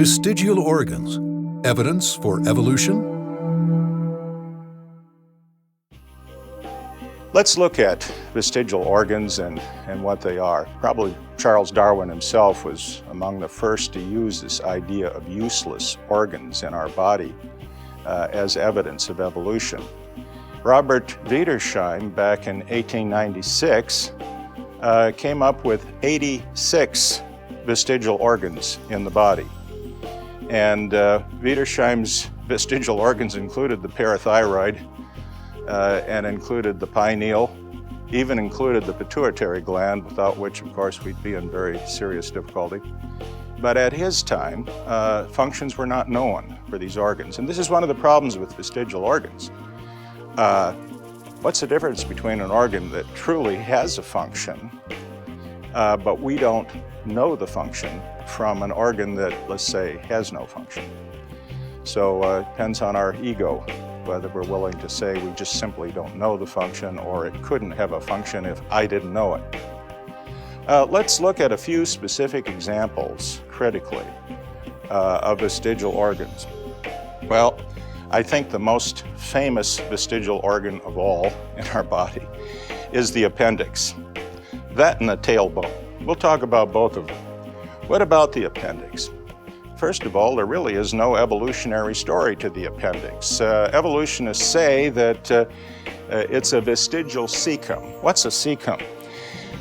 Vestigial organs, evidence for evolution? Let's look at vestigial organs and what they are. Probably Charles Darwin himself was among the first to use this idea of useless organs in our body as evidence of evolution. Robert Wiedersheim, back in 1896, came up with 86 vestigial organs in the body. And Wiedersheim's vestigial organs included the parathyroid, and included the pineal, even included the pituitary gland, without which, of course, we'd be in very serious difficulty. But at his time, functions were not known for these organs. And this is one of the problems with vestigial organs. What's the difference between an organ that truly has a function, but we don't know the function, from an organ that, let's say, has no function? So it depends on our ego, whether we're willing to say we just simply don't know the function, or it couldn't have a function if I didn't know it. Let's look at a few specific examples, critically, of vestigial organs. Well, I think the most famous vestigial organ of all in our body is the appendix. That and the tailbone. We'll talk about both of them. What about the appendix? First of all, there really is no evolutionary story to the appendix. Evolutionists say that it's a vestigial cecum. What's a cecum?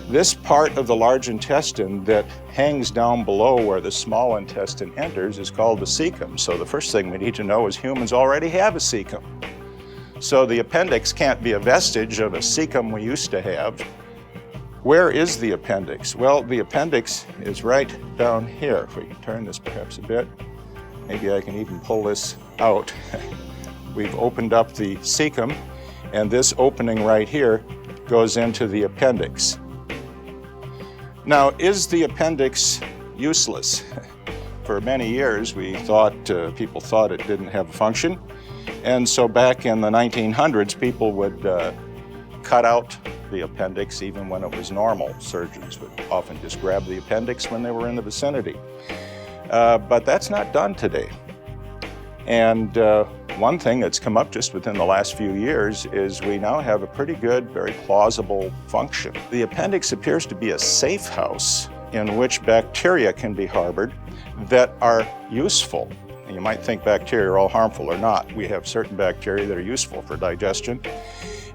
This part of the large intestine that hangs down below where the small intestine enters is called the cecum. So the first thing we need to know is humans already have a cecum. So the appendix can't be a vestige of a cecum we used to have. Where is the appendix? Well, the appendix is right down here. If we can turn this perhaps a bit, maybe I can even pull this out. We've opened up the cecum, and this opening right here goes into the appendix. Now, is the appendix useless? For many years, people thought it didn't have a function. And so back in the 1900s, people would cut out the appendix even when it was normal. Surgeons would often just grab the appendix when they were in the vicinity. But that's not done today. And one thing that's come up just within the last few years is we now have a pretty good, very plausible function. The appendix appears to be a safe house in which bacteria can be harbored that are useful. And you might think bacteria are all harmful or not. We have certain bacteria that are useful for digestion.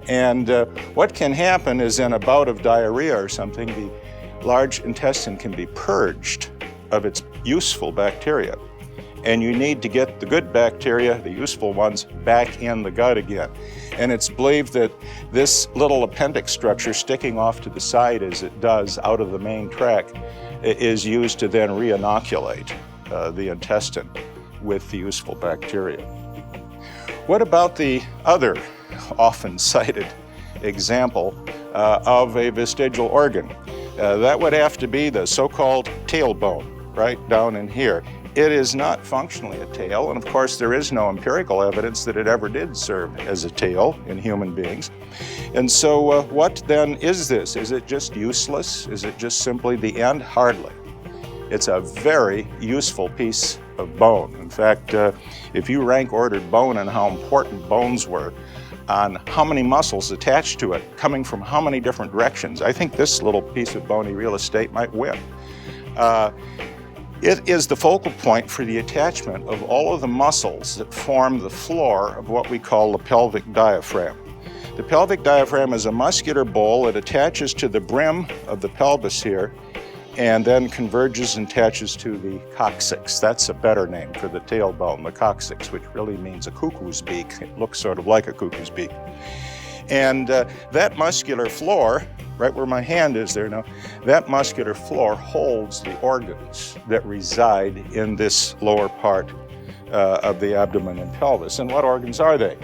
And what can happen is, in a bout of diarrhea or something, the large intestine can be purged of its useful bacteria. And you need to get the good bacteria, the useful ones, back in the gut again. And it's believed that this little appendix structure sticking off to the side as it does out of the main tract is used to then re-inoculate the intestine with the useful bacteria. What about the other often cited example of a vestigial organ? That would have to be the so-called tailbone, right down in here. It is not functionally a tail, and of course there is no empirical evidence that it ever did serve as a tail in human beings. And so what then is this? Is it just useless? Is it just simply the end? Hardly. It's a very useful piece of bone. In fact, if you rank ordered bone and how important bones were on how many muscles attached to it, coming from how many different directions, I think this little piece of bony real estate might win. It is the focal point for the attachment of all of the muscles that form the floor of what we call the pelvic diaphragm. The pelvic diaphragm is a muscular bowl. It attaches to the brim of the pelvis here, and then converges and attaches to the coccyx. That's a better name for the tailbone, the coccyx, which really means a cuckoo's beak. It looks sort of like a cuckoo's beak. And that muscular floor, right where my hand is there now, that muscular floor holds the organs that reside in this lower part of the abdomen and pelvis. And what organs are they?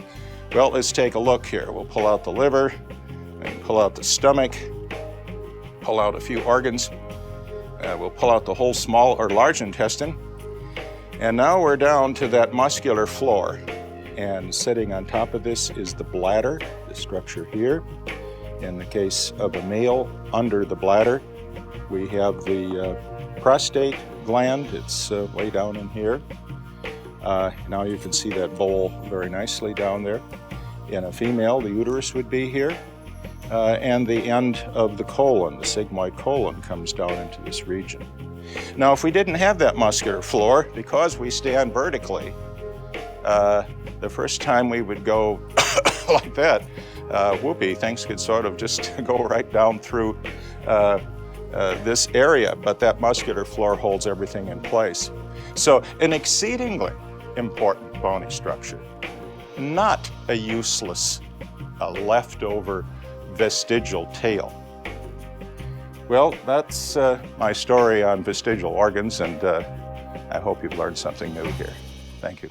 Well, let's take a look here. We'll pull out the liver, and pull out the stomach, pull out a few organs. We'll pull out the whole small or large intestine. And now we're down to that muscular floor. And sitting on top of this is the bladder, the structure here. In the case of a male, under the bladder We have the prostate gland. It's way down in here. Now you can see that bowl very nicely down there. In a female, the uterus would be here. And the end of the colon, the sigmoid colon, comes down into this region. Now, if we didn't have that muscular floor, because we stand vertically, the first time we would go like that, whoopee, things could sort of just go right down through this area, but that muscular floor holds everything in place. So an exceedingly important bony structure, not a useless, leftover vestigial tail. Well, that's my story on vestigial organs, and I hope you've learned something new here. Thank you.